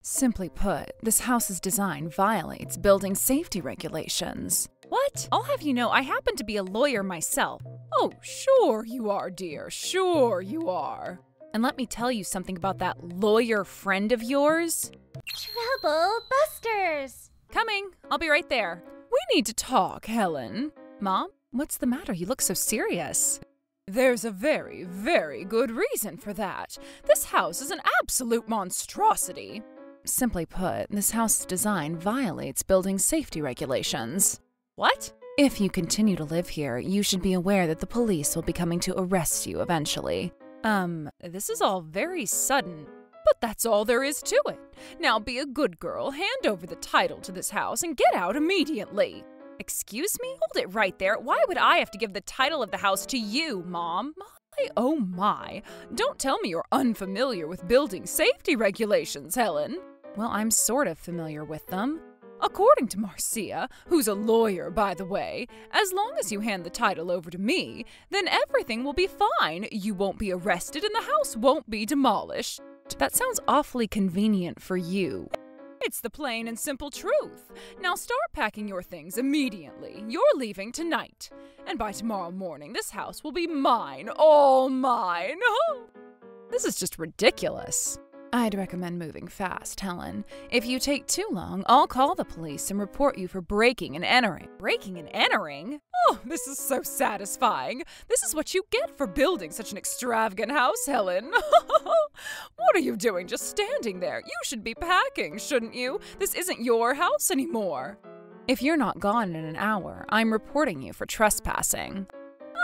Simply put, this house's design violates building safety regulations. What? I'll have you know I happen to be a lawyer myself. Oh, sure you are, dear. Sure you are. And let me tell you something about that lawyer friend of yours. Trouble busters! Coming. I'll be right there. We need to talk, Helen. Mom, what's the matter? You look so serious. There's a very, very good reason for that. This house is an absolute monstrosity. Simply put, this house's design violates building safety regulations. What? If you continue to live here, you should be aware that the police will be coming to arrest you eventually. This is all very sudden, but that's all there is to it. Now be a good girl, hand over the title to this house, and get out immediately. Excuse me? Hold it right there. Why would I have to give the title of the house to you, Mom? My, oh my. Don't tell me you're unfamiliar with building safety regulations, Helen. Well, I'm sort of familiar with them. According to Marcia, who's a lawyer, by the way, as long as you hand the title over to me, then everything will be fine. You won't be arrested and the house won't be demolished. That sounds awfully convenient for you. It's the plain and simple truth. Now start packing your things immediately. You're leaving tonight. And by tomorrow morning, this house will be mine, all mine. This is just ridiculous. I'd recommend moving fast, Helen. If you take too long, I'll call the police and report you for breaking and entering. Breaking and entering? Oh, this is so satisfying. This is what you get for building such an extravagant house, Helen. What are you doing just standing there? You should be packing, shouldn't you? This isn't your house anymore. If you're not gone in an hour, I'm reporting you for trespassing.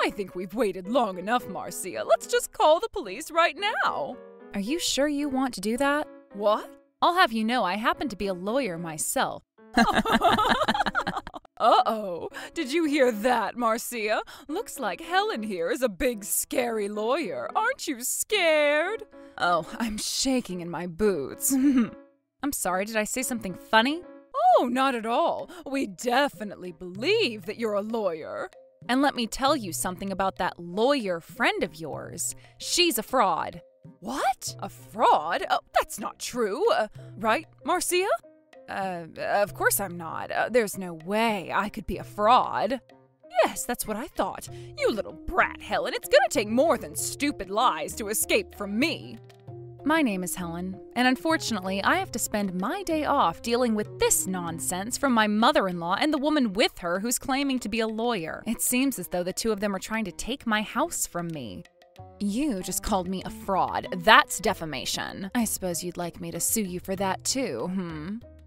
I think we've waited long enough, Marcia. Let's just call the police right now. Are you sure you want to do that? What? I'll have you know I happen to be a lawyer myself. Uh-oh. Did you hear that, Marcia? Looks like Helen here is a big, scary lawyer. Aren't you scared? Oh, I'm shaking in my boots. I'm sorry, did I say something funny? Oh, not at all. We definitely believe that you're a lawyer. And let me tell you something about that lawyer friend of yours. She's a fraud. What? A fraud? Oh, that's not true. Right, Marcia? Of course I'm not. There's no way I could be a fraud. Yes, that's what I thought. You little brat, Helen. It's gonna take more than stupid lies to escape from me. My name is Helen, and unfortunately, I have to spend my day off dealing with this nonsense from my mother-in-law and the woman with her who's claiming to be a lawyer. It seems as though the two of them are trying to take my house from me. You just called me a fraud. That's defamation. I suppose you'd like me to sue you for that too,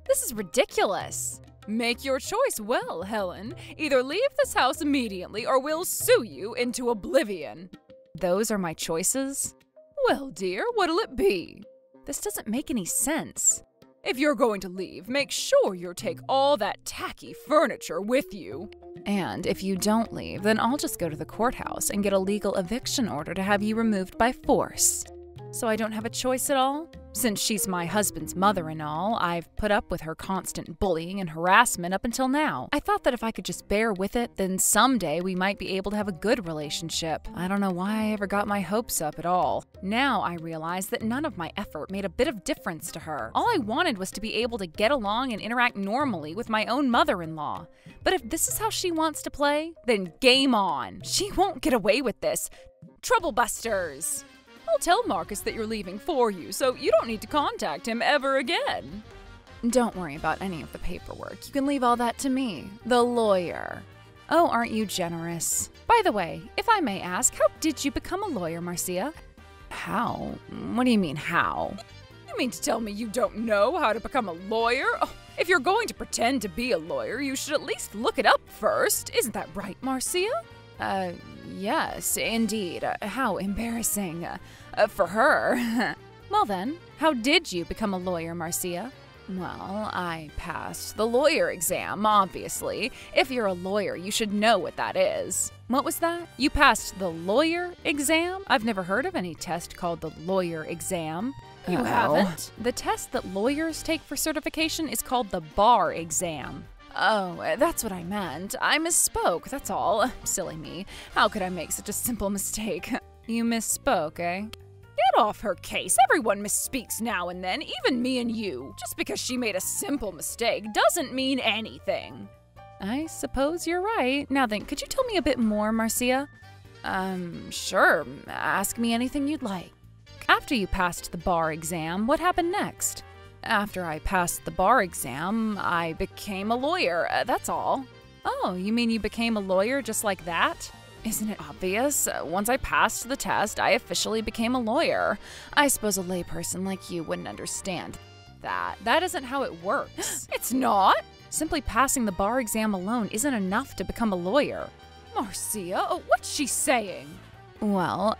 This is ridiculous. Make your choice well, Helen. Either leave this house immediately or we'll sue you into oblivion. Those are my choices? Well, dear, what'll it be? This doesn't make any sense. If you're going to leave, make sure you take all that tacky furniture with you. And if you don't leave, then I'll just go to the courthouse and get a legal eviction order to have you removed by force. So I don't have a choice at all? Since she's my husband's mother and all, I've put up with her constant bullying and harassment up until now. I thought that if I could just bear with it, then someday we might be able to have a good relationship. I don't know why I ever got my hopes up at all. Now I realize that none of my effort made a bit of difference to her. All I wanted was to be able to get along and interact normally with my own mother-in-law. But if this is how she wants to play, then game on. She won't get away with this. Trouble busters! I'll tell Marcus that you're leaving for you, so you don't need to contact him ever again. Don't worry about any of the paperwork. You can leave all that to me, the lawyer. Oh, aren't you generous? By the way, if I may ask, how did you become a lawyer, Marcia? How? What do you mean, how? You mean to tell me you don't know how to become a lawyer? Oh, if you're going to pretend to be a lawyer, you should at least look it up first. Isn't that right, Marcia? Yes, indeed. How embarrassing. For her. Well then, how did you become a lawyer, Marcia? Well, I passed the lawyer exam, obviously. If you're a lawyer, you should know what that is. What was that? You passed the lawyer exam? I've never heard of any test called the lawyer exam. You haven't? The test that lawyers take for certification is called the bar exam. Oh, that's what I meant. I misspoke, that's all. Silly me. How could I make such a simple mistake? You misspoke, eh? Get off her case. Everyone misspeaks now and then, even me and you. Just because she made a simple mistake doesn't mean anything. I suppose you're right. Now then, could you tell me a bit more, Marcia? Sure. Ask me anything you'd like. After you passed the bar exam, what happened next? After I passed the bar exam, I became a lawyer. That's all. Oh, you mean you became a lawyer just like that? Isn't it obvious? Once I passed the test, I officially became a lawyer. I suppose a layperson like you wouldn't understand that. That isn't how it works. It's not. Simply passing the bar exam alone isn't enough to become a lawyer. Marcia, what's she saying? Well,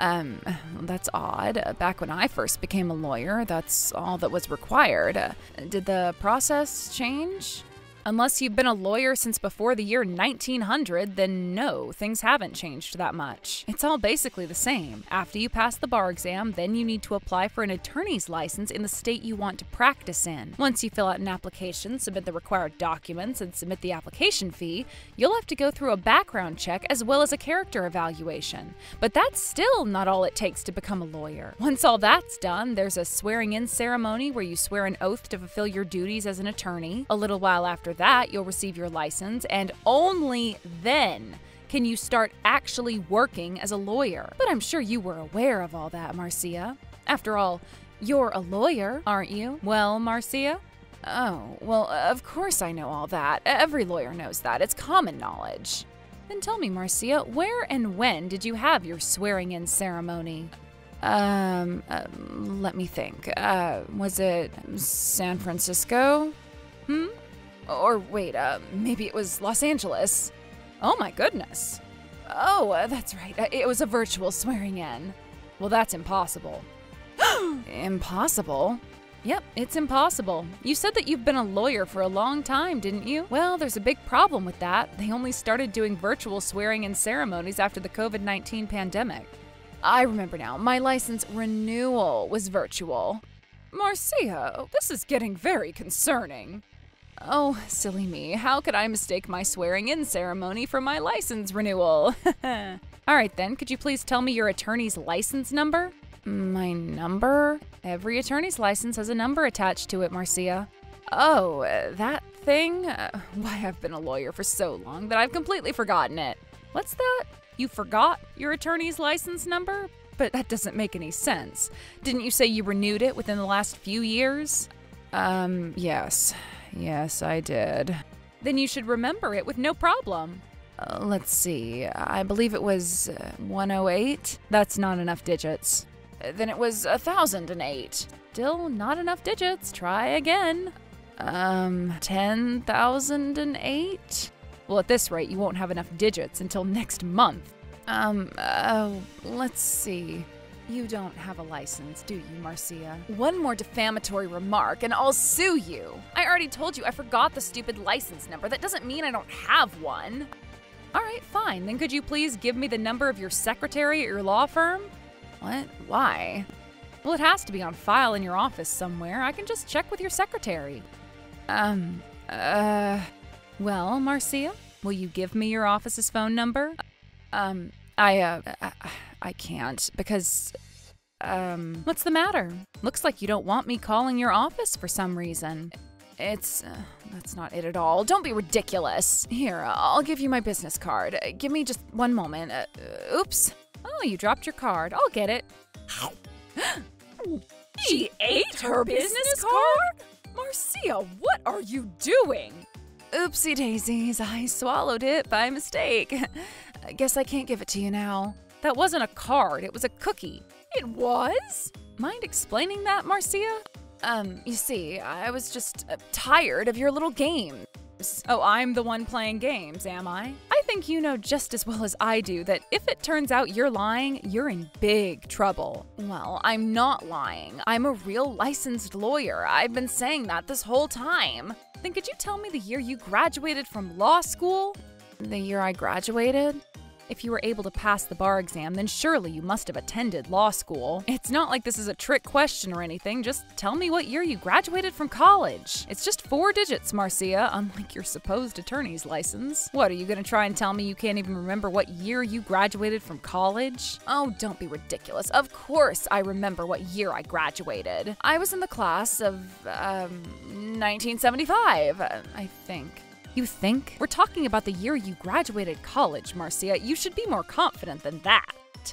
that's odd. Back when I first became a lawyer, that's all that was required. Did the process change? Unless you've been a lawyer since before the year 1900, then no, things haven't changed that much. It's all basically the same. After you pass the bar exam, then you need to apply for an attorney's license in the state you want to practice in. Once you fill out an application, submit the required documents, and submit the application fee, you'll have to go through a background check as well as a character evaluation. But that's still not all it takes to become a lawyer. Once all that's done, there's a swearing-in ceremony where you swear an oath to fulfill your duties as an attorney. A little while after that, you'll receive your license, and only then can you start actually working as a lawyer. But I'm sure you were aware of all that, Marcia. After all, you're a lawyer, aren't you? Well, Marcia? Oh, well, of course I know all that. Every lawyer knows that. It's common knowledge. Then tell me, Marcia, where and when did you have your swearing-in ceremony? Let me think. Was it San Francisco? Or wait, maybe it was Los Angeles. Oh my goodness. Oh, that's right. It was a virtual swearing-in. Well, that's impossible. Impossible? Yep, it's impossible. You said that you've been a lawyer for a long time, didn't you? Well, there's a big problem with that. They only started doing virtual swearing-in ceremonies after the COVID-19 pandemic. I remember now. My license renewal was virtual. Marcia, this is getting very concerning. Oh, silly me. How could I mistake my swearing-in ceremony for my license renewal? All right then, could you please tell me your attorney's license number? My number? Every attorney's license has a number attached to it, Marcia. Oh, that thing? Why, I've been a lawyer for so long that I've completely forgotten it. What's that? You forgot your attorney's license number? But that doesn't make any sense. Didn't you say you renewed it within the last few years? Yes. Yes, I did. Then you should remember it with no problem. Let's see. I believe it was 108. That's not enough digits. Then it was 1008. Still not enough digits. Try again. 10,008? Well, at this rate, you won't have enough digits until next month. Let's see. You don't have a license, do you, Marcia? One more defamatory remark and I'll sue you. I already told you I forgot the stupid license number. That doesn't mean I don't have one. All right, fine. Then could you please give me the number of your secretary at your law firm? What? Why? Well, it has to be on file in your office somewhere. I can just check with your secretary. Well, Marcia, will you give me your office's phone number? I can't because, What's the matter? Looks like you don't want me calling your office for some reason. that's not it at all. Don't be ridiculous. Here, I'll give you my business card. Give me just one moment. Oops. Oh, you dropped your card. I'll get it. She ate her business card? Marcia, what are you doing? Oopsie daisies, I swallowed it by mistake. I guess I can't give it to you now. That wasn't a card, it was a cookie. It was? Mind explaining that, Marcia? You see, I was just tired of your little games. Oh, I'm the one playing games, am I? I think you know just as well as I do that if it turns out you're lying, you're in big trouble. Well, I'm not lying. I'm a real licensed lawyer. I've been saying that this whole time. Then could you tell me the year you graduated from law school? The year I graduated? If you were able to pass the bar exam, then surely you must have attended law school. It's not like this is a trick question or anything, just tell me what year you graduated from college. It's just 4 digits, Marcia, unlike your supposed attorney's license. What, are you gonna try and tell me you can't even remember what year you graduated from college? Oh, don't be ridiculous. Of course I remember what year I graduated. I was in the class of, 1975, I think. You think? We're talking about the year you graduated college, Marcia. You should be more confident than that.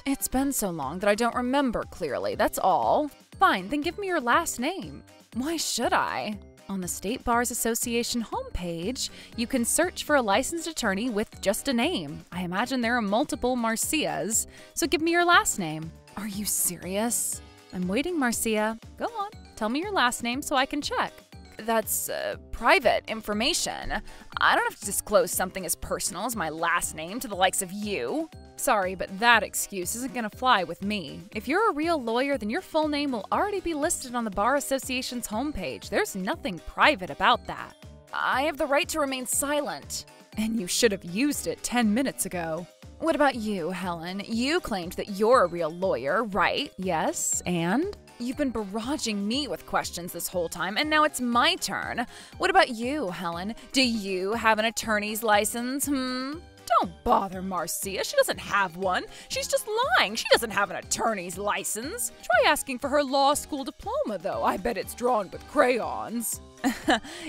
It's been so long that I don't remember clearly, that's all. Fine, then give me your last name. Why should I? On the State Bars Association homepage, you can search for a licensed attorney with just a name. I imagine there are multiple Marcias, so give me your last name. Are you serious? I'm waiting, Marcia. Go on, tell me your last name so I can check. That's private information. I don't have to disclose something as personal as my last name to the likes of you. Sorry, but that excuse isn't gonna fly with me. If you're a real lawyer, then your full name will already be listed on the Bar Association's homepage. There's nothing private about that. I have the right to remain silent. And you should have used it 10 minutes ago. What about you, Helen? You claimed that you're a real lawyer, right? Yes, and? You've been barraging me with questions this whole time, and now it's my turn. What about you, Helen? Do you have an attorney's license, Don't bother Marcia, she doesn't have one. She's just lying, she doesn't have an attorney's license. Try asking for her law school diploma, though. I bet it's drawn with crayons.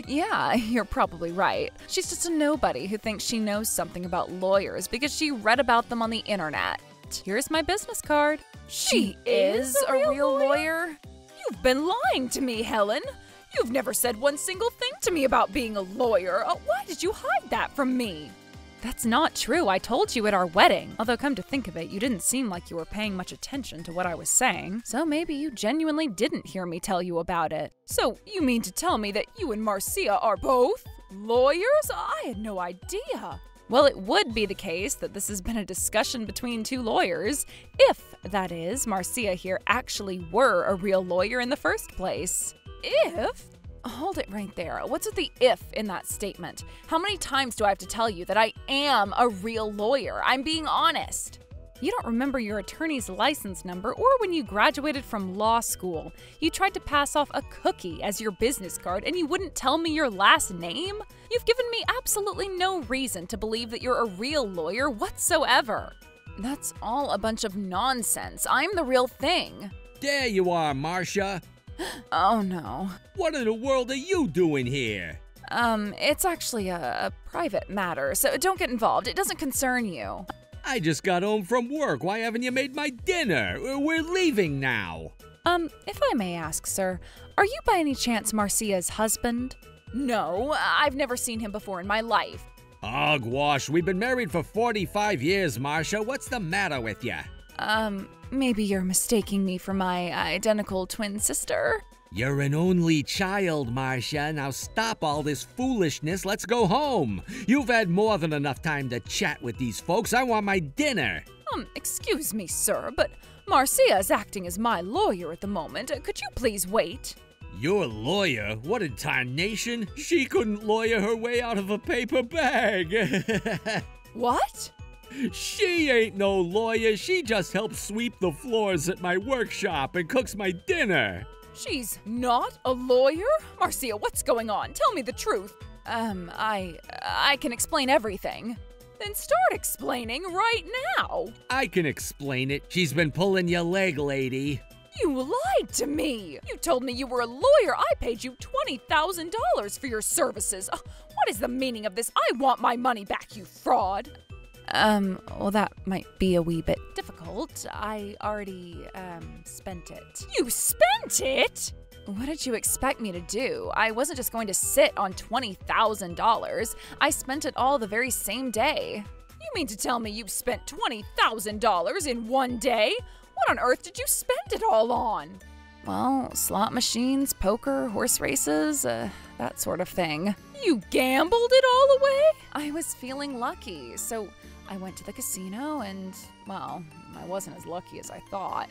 Yeah, you're probably right. She's just a nobody who thinks she knows something about lawyers because she read about them on the internet. Here's my business card. She is a real lawyer? You've been lying to me, Helen. You've never said one single thing to me about being a lawyer. Why did you hide that from me? That's not true. I told you at our wedding. Although, come to think of it, you didn't seem like you were paying much attention to what I was saying. So maybe you genuinely didn't hear me tell you about it. So you mean to tell me that you and Marcia are both lawyers? I had no idea. Well, it would be the case that this has been a discussion between 2 lawyers, if, that is, Marcia here actually were a real lawyer in the first place. If? Hold it right there. What's with the if in that statement? How many times do I have to tell you that I am a real lawyer? I'm being honest. You don't remember your attorney's license number or when you graduated from law school. You tried to pass off a cookie as your business card and you wouldn't tell me your last name? You've given me absolutely no reason to believe that you're a real lawyer whatsoever. That's all a bunch of nonsense. I'm the real thing. There you are, Marcia. Oh no. What in the world are you doing here? It's actually a private matter, so don't get involved. It doesn't concern you. I just got home from work. Why haven't you made my dinner? We're leaving now. If I may ask, sir, are you by any chance Marcia's husband? No, I've never seen him before in my life. Hogwash, we've been married for 45 years, Marcia. What's the matter with you? Maybe you're mistaking me for my identical twin sister? You're an only child, Marcia. Now stop all this foolishness. Let's go home. You've had more than enough time to chat with these folks. I want my dinner. Excuse me, sir, but Marcia is acting as my lawyer at the moment. Could you please wait? Your lawyer? What in tarnation? She couldn't lawyer her way out of a paper bag. What? She ain't no lawyer. She just helps sweep the floors at my workshop and cooks my dinner. She's not a lawyer? Marcia, what's going on? Tell me the truth. I can explain everything. Then start explaining right now. I can explain it. She's been pulling your leg, lady. You lied to me. You told me you were a lawyer. I paid you $20,000 for your services. What is the meaning of this? I want my money back, you fraud. Well, that might be a wee bit difficult. I already, spent it. You spent it? What did you expect me to do? I wasn't just going to sit on $20,000. I spent it all the very same day. You mean to tell me you spent $20,000 in one day? What on earth did you spend it all on? Well, slot machines, poker, horse races, that sort of thing. You gambled it all away? I was feeling lucky, so I went to the casino and, well, I wasn't as lucky as I thought.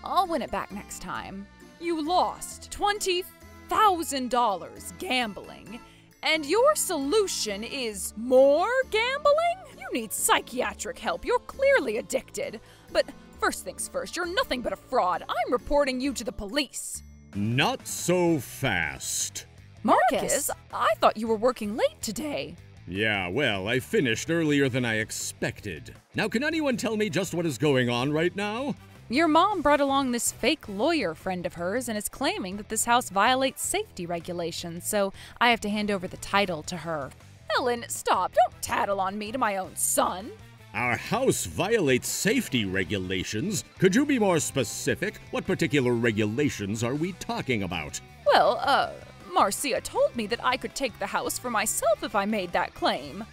I'll win it back next time. You lost $20,000 gambling, and your solution is more gambling? You You need psychiatric help. You're clearly addicted. But first things first, you're nothing but a fraud. I'm reporting you to the police. Not so fast. Marcus, I thought you were working late today. Yeah, well, I finished earlier than I expected. Now, can anyone tell me just what is going on right now? Your mom brought along this fake lawyer friend of hers and is claiming that this house violates safety regulations, so I have to hand over the title to her. Helen, stop. Don't tattle on me to my own son. Our house violates safety regulations. Could you be more specific? What particular regulations are we talking about? Well, Marcia told me that I could take the house for myself if I made that claim.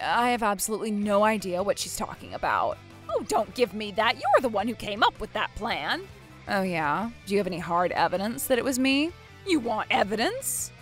I have absolutely no idea what she's talking about. Oh, don't give me that. You're the one who came up with that plan. Oh yeah? Do you have any hard evidence that it was me? You want evidence?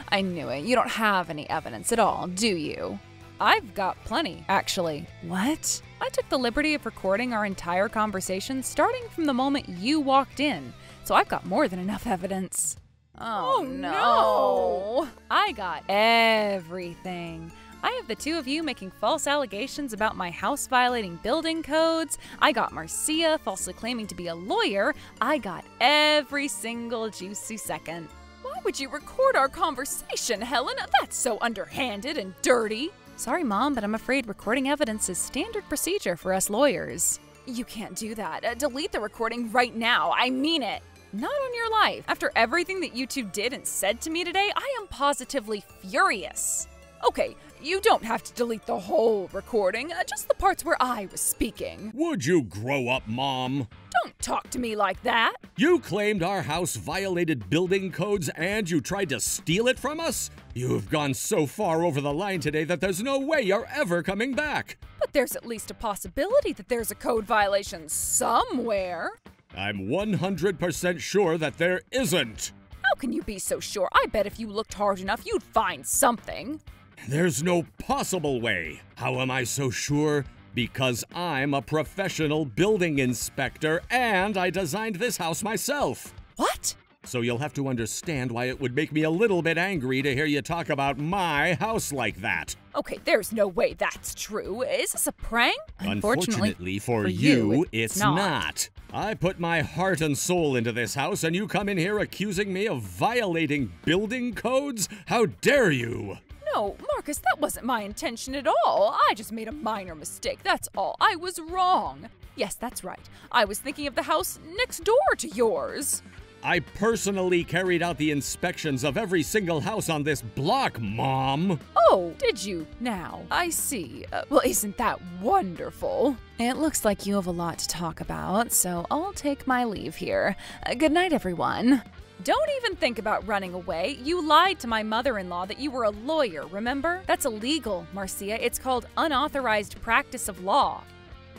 I knew it. You don't have any evidence at all, do you? I've got plenty, actually. What? I took the liberty of recording our entire conversation starting from the moment you walked in, so I've got more than enough evidence. Oh no! I got everything. I have the two of you making false allegations about my house violating building codes. I got Marcia falsely claiming to be a lawyer. I got every single juicy second. Why would you record our conversation, Helen? That's so underhanded and dirty. Sorry, Mom, but I'm afraid recording evidence is standard procedure for us lawyers. You can't do that. Delete the recording right now. I mean it. Not on your life. After everything that you two did and said to me today, I am positively furious. Okay, you don't have to delete the whole recording, just the parts where I was speaking. Would you grow up, Mom? Don't talk to me like that. You claimed our house violated building codes and you tried to steal it from us? You've gone so far over the line today that there's no way you're ever coming back. But there's at least a possibility that there's a code violation somewhere. I'm 100% sure that there isn't. How can you be so sure? I bet if you looked hard enough, you'd find something. There's no possible way. How am I so sure? Because I'm a professional building inspector and I designed this house myself. What? So you'll have to understand why it would make me a little bit angry to hear you talk about my house like that. Okay, there's no way that's true. Is this a prank? Unfortunately for you, it's not. I put my heart and soul into this house and you come in here accusing me of violating building codes? How dare you? No, Marcus, that wasn't my intention at all. I just made a minor mistake, that's all. I was wrong. Yes, that's right. I was thinking of the house next door to yours. I personally carried out the inspections of every single house on this block, Mom. Oh, did you? Now, I see. Well, isn't that wonderful? It looks like you have a lot to talk about, so I'll take my leave here. Good night, everyone. Don't even think about running away. You lied to my mother-in-law that you were a lawyer, remember? That's illegal, Marcia. It's called unauthorized practice of law.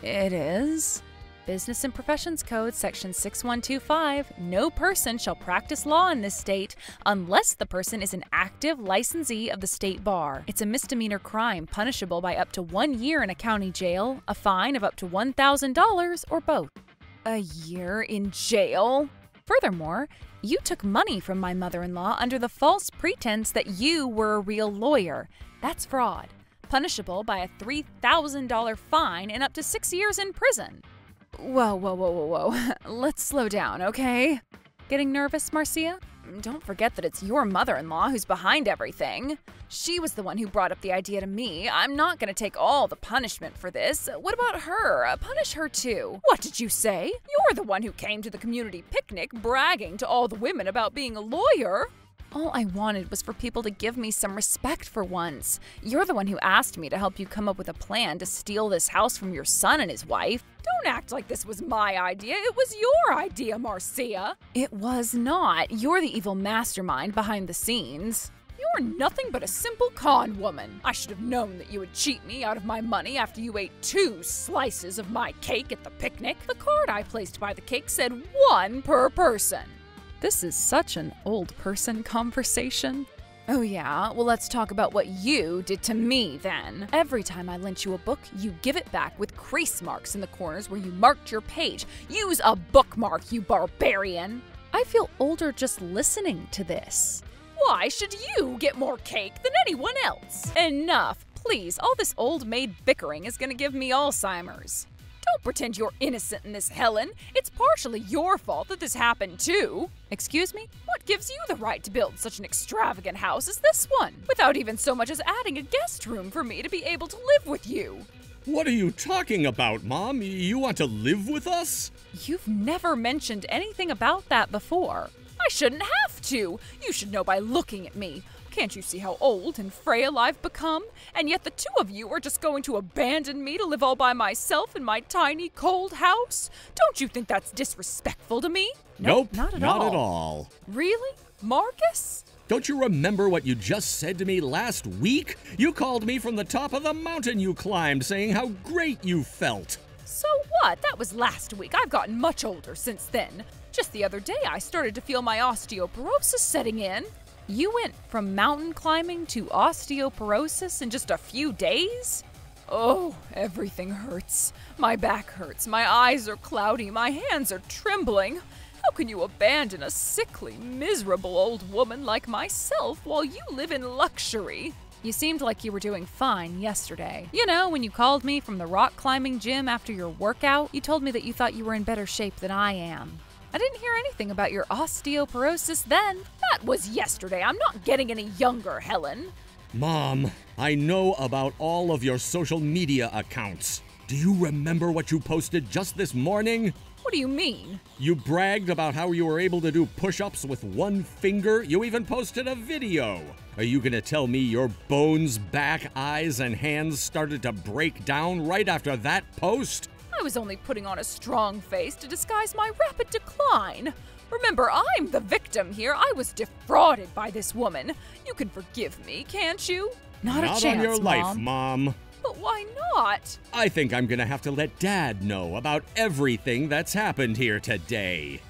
It is? Business and Professions Code, Section 6125. No person shall practice law in this state unless the person is an active licensee of the state bar. It's a misdemeanor crime punishable by up to 1 year in a county jail, a fine of up to $1,000, or both. A year in jail? Furthermore, you took money from my mother-in-law under the false pretense that you were a real lawyer. That's fraud, punishable by a $3,000 fine and up to 6 years in prison. Whoa. Let's slow down, okay? Getting nervous, Marcia? Don't forget that it's your mother-in-law who's behind everything. She was the one who brought up the idea to me. I'm not going to take all the punishment for this. What about her? Punish her too. What did you say? You're the one who came to the community picnic bragging to all the women about being a lawyer. All I wanted was for people to give me some respect for once. You're the one who asked me to help you come up with a plan to steal this house from your son and his wife. Don't act like this was my idea. It was your idea, Marcia. It was not. You're the evil mastermind behind the scenes. You're nothing but a simple con woman. I should have known that you would cheat me out of my money after you ate 2 slices of my cake at the picnic. The card I placed by the cake said 1 per person. This is such an old person conversation. Oh yeah? Well, let's talk about what you did to me then. Every time I lent you a book, you give it back with crease marks in the corners where you marked your page. Use a bookmark, you barbarian! I feel older just listening to this. Why should you get more cake than anyone else? Enough! Please, all this old maid bickering is gonna give me Alzheimer's. Don't pretend you're innocent in this, Helen. It's partially your fault that this happened, too. Excuse me? What gives you the right to build such an extravagant house as this one, without even so much as adding a guest room for me to be able to live with you? What are you talking about, Mom? You want to live with us? You've never mentioned anything about that before. I shouldn't have to. You should know by looking at me. Can't you see how old and frail I've become? And yet the two of you are just going to abandon me to live all by myself in my tiny, cold house? Don't you think that's disrespectful to me? Nope, not at all. Really? Marcus? Don't you remember what you just said to me last week? You called me from the top of the mountain you climbed, saying how great you felt. So what? That was last week. I've gotten much older since then. Just the other day, I started to feel my osteoporosis setting in. You went from mountain climbing to osteoporosis in just a few days? Oh, everything hurts. My back hurts, my eyes are cloudy, my hands are trembling. How can you abandon a sickly, miserable old woman like myself while you live in luxury? You seemed like you were doing fine yesterday. You know, when you called me from the rock climbing gym after your workout, you told me that you thought you were in better shape than I am. I didn't hear anything about your osteoporosis then. That was yesterday. I'm not getting any younger, Helen. Mom, I know about all of your social media accounts. Do you remember what you posted just this morning? What do you mean? You bragged about how you were able to do push-ups with one finger. You even posted a video. Are you gonna tell me your bones, back, eyes, and hands started to break down right after that post? I was only putting on a strong face to disguise my rapid decline. Remember, I'm the victim here. I was defrauded by this woman. You can forgive me, can't you? Not a chance, on your Mom. life, Mom. But why not? I think I'm gonna have to let Dad know about everything that's happened here today.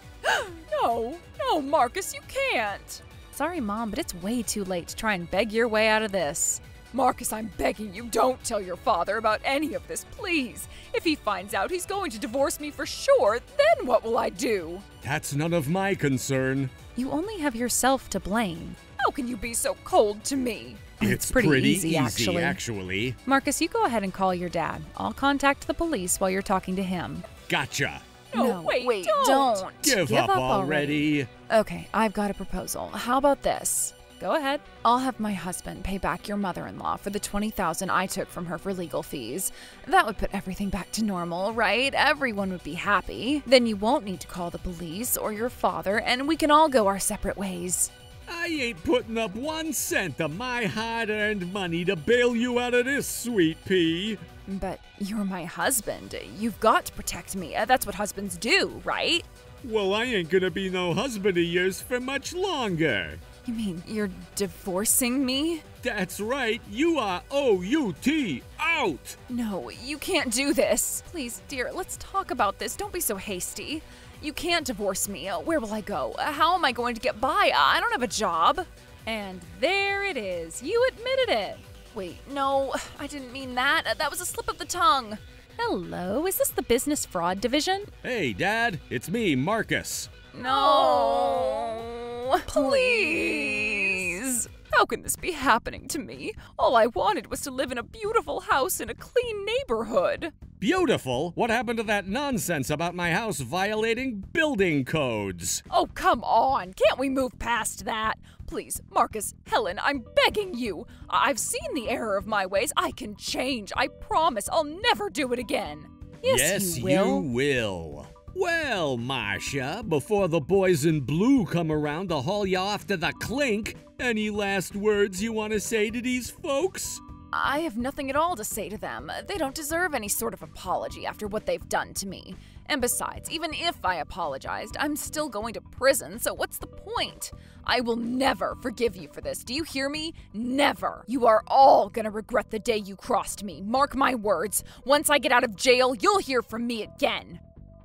No, Marcus, you can't. Sorry, Mom, but it's way too late to try and beg your way out of this. Marcus, I'm begging you, don't tell your father about any of this, please. If he finds out, he's going to divorce me for sure. Then what will I do? That's none of my concern. You only have yourself to blame. How can you be so cold to me? It's pretty easy, actually. Marcus, you go ahead and call your dad. I'll contact the police while you're talking to him. Gotcha. No, wait, don't. Give up already. Okay, I've got a proposal. How about this? Go ahead. I'll have my husband pay back your mother-in-law for the $20,000 I took from her for legal fees. That would put everything back to normal, right? Everyone would be happy. Then you won't need to call the police or your father, and we can all go our separate ways. I ain't putting up 1 cent of my hard-earned money to bail you out of this, sweet pea. But you're my husband. You've got to protect me. That's what husbands do, right? Well, I ain't gonna be no husband of yours for much longer. You mean you're divorcing me? That's right. You are O-U-T, out. No, you can't do this. Please, dear, let's talk about this. Don't be so hasty. You can't divorce me. Where will I go? How am I going to get by? I don't have a job. And there it is. You admitted it. Wait, no, I didn't mean that. That was a slip of the tongue. Hello, is this the business fraud division? Hey, Dad, it's me, Marcus. No, please. How can this be happening to me? All I wanted was to live in a beautiful house in a clean neighborhood. Beautiful? What happened to that nonsense about my house violating building codes? Oh, come on. Can't we move past that? Please, Marcus, Helen, I'm begging you. I've seen the error of my ways. I can change. I promise I'll never do it again. Yes, you will. Well, Marcia, before the boys in blue come around to haul you off to the clink, any last words you want to say to these folks? I have nothing at all to say to them. They don't deserve any sort of apology after what they've done to me. And besides, even if I apologized, I'm still going to prison, so what's the point? I will never forgive you for this. Do you hear me? Never. You are all gonna regret the day you crossed me. Mark my words. Once I get out of jail, you'll hear from me again.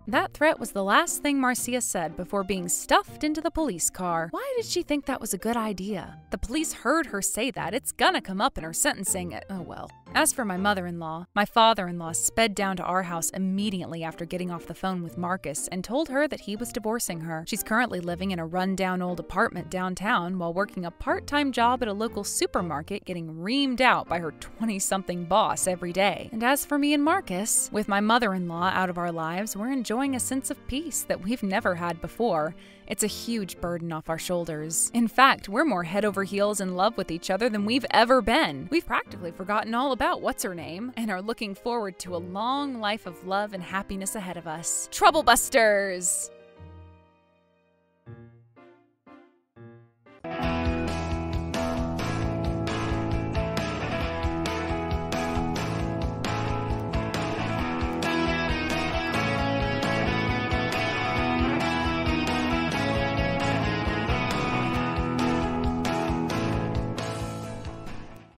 That threat was the last thing Marcia said before being stuffed into the police car. Why did she think that was a good idea? The police heard her say that. It's gonna come up in her sentencing. Oh well. As for my mother-in-law, my father-in-law sped down to our house immediately after getting off the phone with Marcus and told her that he was divorcing her. She's currently living in a run-down old apartment downtown while working a part-time job at a local supermarket, getting reamed out by her 20-something boss every day. And as for me and Marcus, with my mother-in-law out of our lives, we're enjoying a sense of peace that we've never had before. It's a huge burden off our shoulders. In fact, we're more head over heels in love with each other than we've ever been. We've practically forgotten all about what's-her-name and are looking forward to a long life of love and happiness ahead of us. Trouble Busters!